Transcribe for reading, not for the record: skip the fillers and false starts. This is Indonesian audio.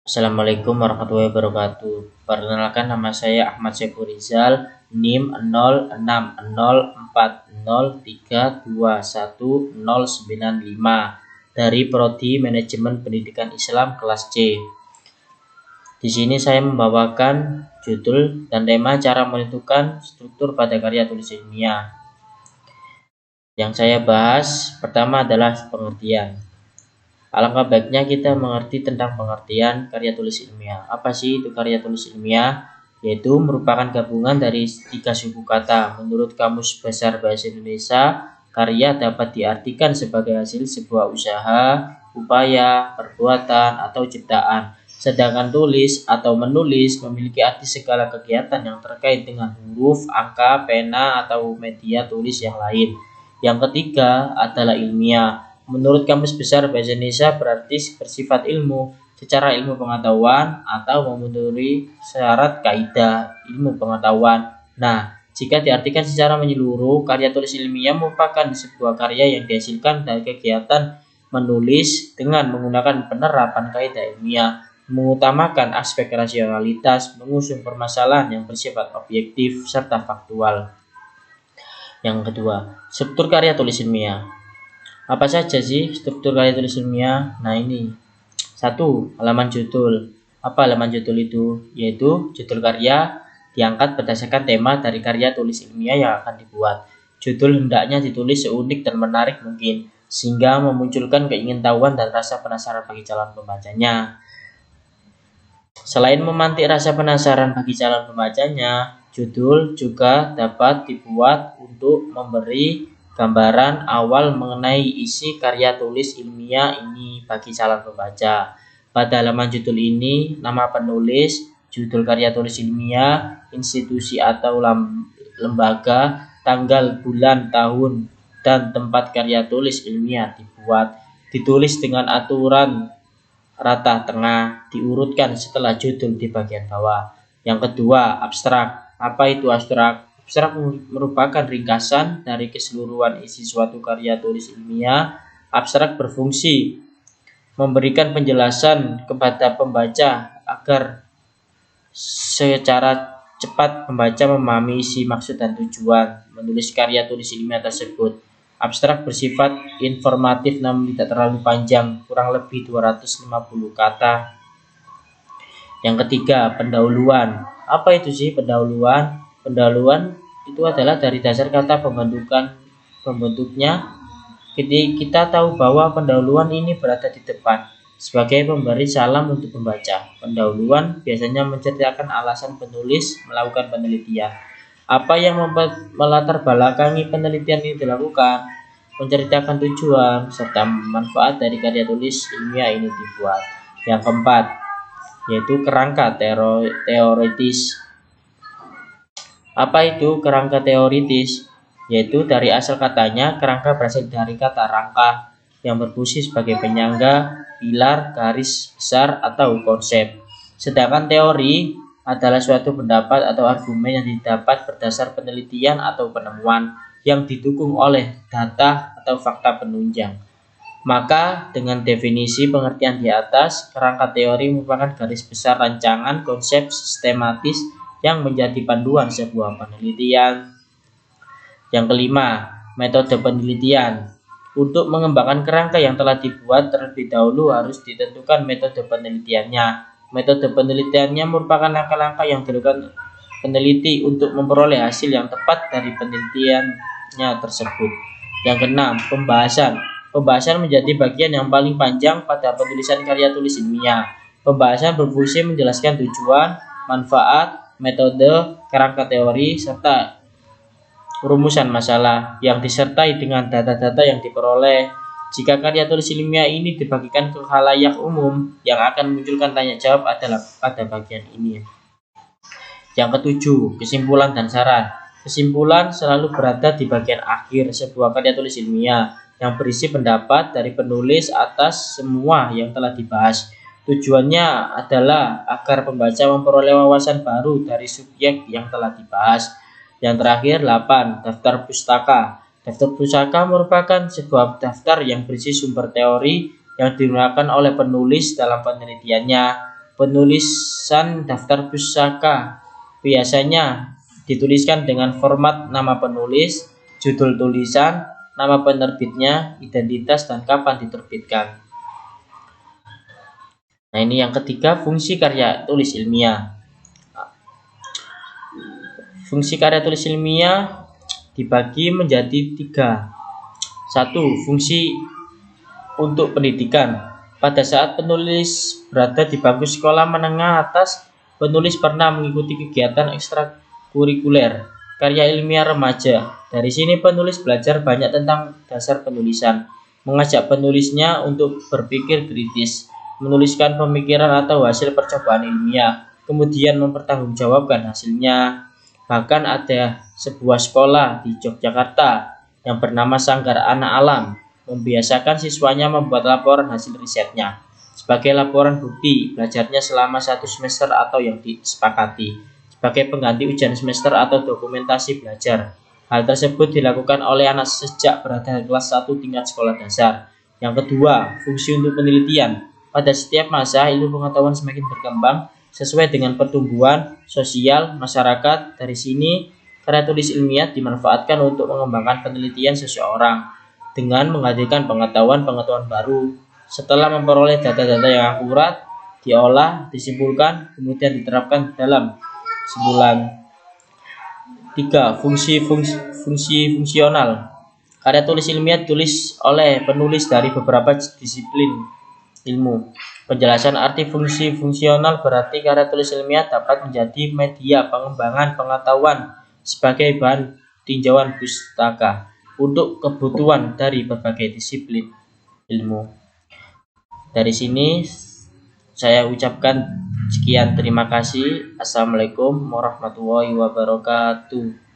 Assalamualaikum warahmatullahi wabarakatuh. Perkenalkan, nama saya Ahmad Saiful Rizal, NIM 066040321095 dari Prodi Manajemen Pendidikan Islam kelas C. Di sini saya membawakan judul dan tema cara menentukan struktur pada karya tulis ilmiah. Yang saya bahas pertama adalah pengertian. Alangkah baiknya kita mengerti tentang pengertian karya tulis ilmiah. Apa sih itu karya tulis ilmiah? Yaitu merupakan gabungan dari 3 suku kata. Menurut Kamus Besar Bahasa Indonesia, karya dapat diartikan sebagai hasil sebuah usaha, upaya, perbuatan, atau ciptaan. Sedangkan tulis atau menulis memiliki arti segala kegiatan yang terkait dengan huruf, angka, pena, atau media tulis yang lain. Yang ketiga adalah ilmiah. Menurut Kamus Besar Bahasa Indonesia berarti bersifat ilmu secara ilmu pengetahuan atau memenuhi syarat kaidah ilmu pengetahuan. Nah, jika diartikan secara menyeluruh, karya tulis ilmiah merupakan sebuah karya yang dihasilkan dari kegiatan menulis dengan menggunakan penerapan kaidah ilmiah, mengutamakan aspek rasionalitas, mengusung permasalahan yang bersifat objektif serta faktual. Yang kedua, struktur karya tulis ilmiah. Apa saja sih struktur karya tulis ilmiah? Nah, ini. 1. Halaman judul. Apa halaman judul itu? Yaitu judul karya diangkat berdasarkan tema dari karya tulis ilmiah yang akan dibuat. Judul hendaknya ditulis seunik dan menarik mungkin, sehingga memunculkan keingintahuan dan rasa penasaran bagi calon pembacanya. Selain memantik rasa penasaran bagi calon pembacanya, judul juga dapat dibuat untuk memberi gambaran awal mengenai isi karya tulis ilmiah ini bagi calon pembaca. Pada halaman judul ini, nama penulis, judul karya tulis ilmiah, institusi atau lembaga, tanggal, bulan, tahun, dan tempat karya tulis ilmiah dibuat. Ditulis dengan aturan rata tengah, diurutkan setelah judul di bagian bawah. Yang kedua, abstrak. Apa itu abstrak? Abstrak merupakan ringkasan dari keseluruhan isi suatu karya tulis ilmiah. Abstrak berfungsi memberikan penjelasan kepada pembaca agar secara cepat pembaca memahami isi, maksud, dan tujuan menulis karya tulis ilmiah tersebut. Abstrak bersifat informatif namun tidak terlalu panjang, kurang lebih 250 kata. Yang ketiga, pendahuluan. Apa itu sih pendahuluan? Pendahuluan itu adalah dari dasar kata pembentuknya. Kita tahu bahwa pendahuluan ini berada di depan sebagai pemberi salam untuk pembaca. Pendahuluan biasanya menceritakan alasan penulis melakukan penelitian. Apa yang melatar belakangi penelitian ini dilakukan, menceritakan tujuan serta manfaat dari karya tulis ilmiah ini dibuat. Yang keempat, yaitu kerangka teoritis. Apa itu kerangka teoritis? Yaitu dari asal katanya, kerangka berasal dari kata rangka yang berfungsi sebagai penyangga, pilar, garis besar, atau konsep. Sedangkan teori adalah suatu pendapat atau argumen yang didapat berdasar penelitian atau penemuan yang didukung oleh data atau fakta penunjang. Maka dengan definisi pengertian di atas, kerangka teori merupakan garis besar rancangan konsep sistematis yang menjadi panduan sebuah penelitian. Yang kelima, metode penelitian. Untuk mengembangkan kerangka yang telah dibuat terlebih dahulu harus ditentukan metode penelitiannya. Metode penelitiannya merupakan langkah-langkah yang dilakukan peneliti untuk memperoleh hasil yang tepat dari penelitiannya tersebut. Yang keenam, pembahasan. Pembahasan menjadi bagian yang paling panjang pada penulisan karya tulis ilmiah. Pembahasan berfungsi menjelaskan tujuan, manfaat, metode, kerangka teori, serta rumusan masalah yang disertai dengan data-data yang diperoleh. Jika karya tulis ilmiah ini dibagikan ke khalayak umum, yang akan memunculkan tanya jawab adalah pada bagian ini. Yang ketujuh, kesimpulan dan saran. Kesimpulan selalu berada di bagian akhir sebuah karya tulis ilmiah yang berisi pendapat dari penulis atas semua yang telah dibahas. Tujuannya adalah agar pembaca memperoleh wawasan baru dari subjek yang telah dibahas. Yang terakhir, 8. Daftar pustaka. Daftar pustaka merupakan sebuah daftar yang berisi sumber teori yang digunakan oleh penulis dalam penelitiannya. Penulisan daftar pustaka biasanya dituliskan dengan format nama penulis, judul tulisan, nama penerbitnya, identitas, dan kapan diterbitkan. Nah, ini yang ketiga, fungsi karya tulis ilmiah. Fungsi karya tulis ilmiah dibagi menjadi 3. 1. Fungsi untuk pendidikan. Pada saat penulis berada di bangku sekolah menengah atas, penulis pernah mengikuti kegiatan ekstrakurikuler karya ilmiah remaja. Dari sini penulis belajar banyak tentang dasar penulisan, mengajak penulisnya untuk berpikir kritis, menuliskan pemikiran atau hasil percobaan ilmiah, kemudian mempertanggungjawabkan hasilnya. Bahkan ada sebuah sekolah di Yogyakarta yang bernama Sanggar Anak Alam membiasakan siswanya membuat laporan hasil risetnya sebagai laporan bukti belajarnya selama 1 semester atau yang disepakati sebagai pengganti ujian semester atau dokumentasi belajar. Hal tersebut dilakukan oleh anak sejak berada di kelas 1 tingkat sekolah dasar. Yang kedua, fungsi untuk penelitian. Pada setiap masa, ilmu pengetahuan semakin berkembang sesuai dengan pertumbuhan sosial masyarakat. Dari sini, karya tulis ilmiah dimanfaatkan untuk mengembangkan penelitian seseorang dengan menghadirkan pengetahuan-pengetahuan baru. Setelah memperoleh data-data yang akurat, diolah, disimpulkan, kemudian diterapkan dalam kesimpulan. 3. Fungsi fungsional. Karya tulis ilmiah ditulis oleh penulis dari beberapa disiplin ilmu. Penjelasan arti fungsi fungsional berarti karya tulis ilmiah dapat menjadi media pengembangan pengetahuan sebagai bahan tinjauan pustaka untuk kebutuhan dari berbagai disiplin ilmu. Dari sini saya ucapkan sekian, terima kasih. Assalamualaikum warahmatullahi wabarakatuh.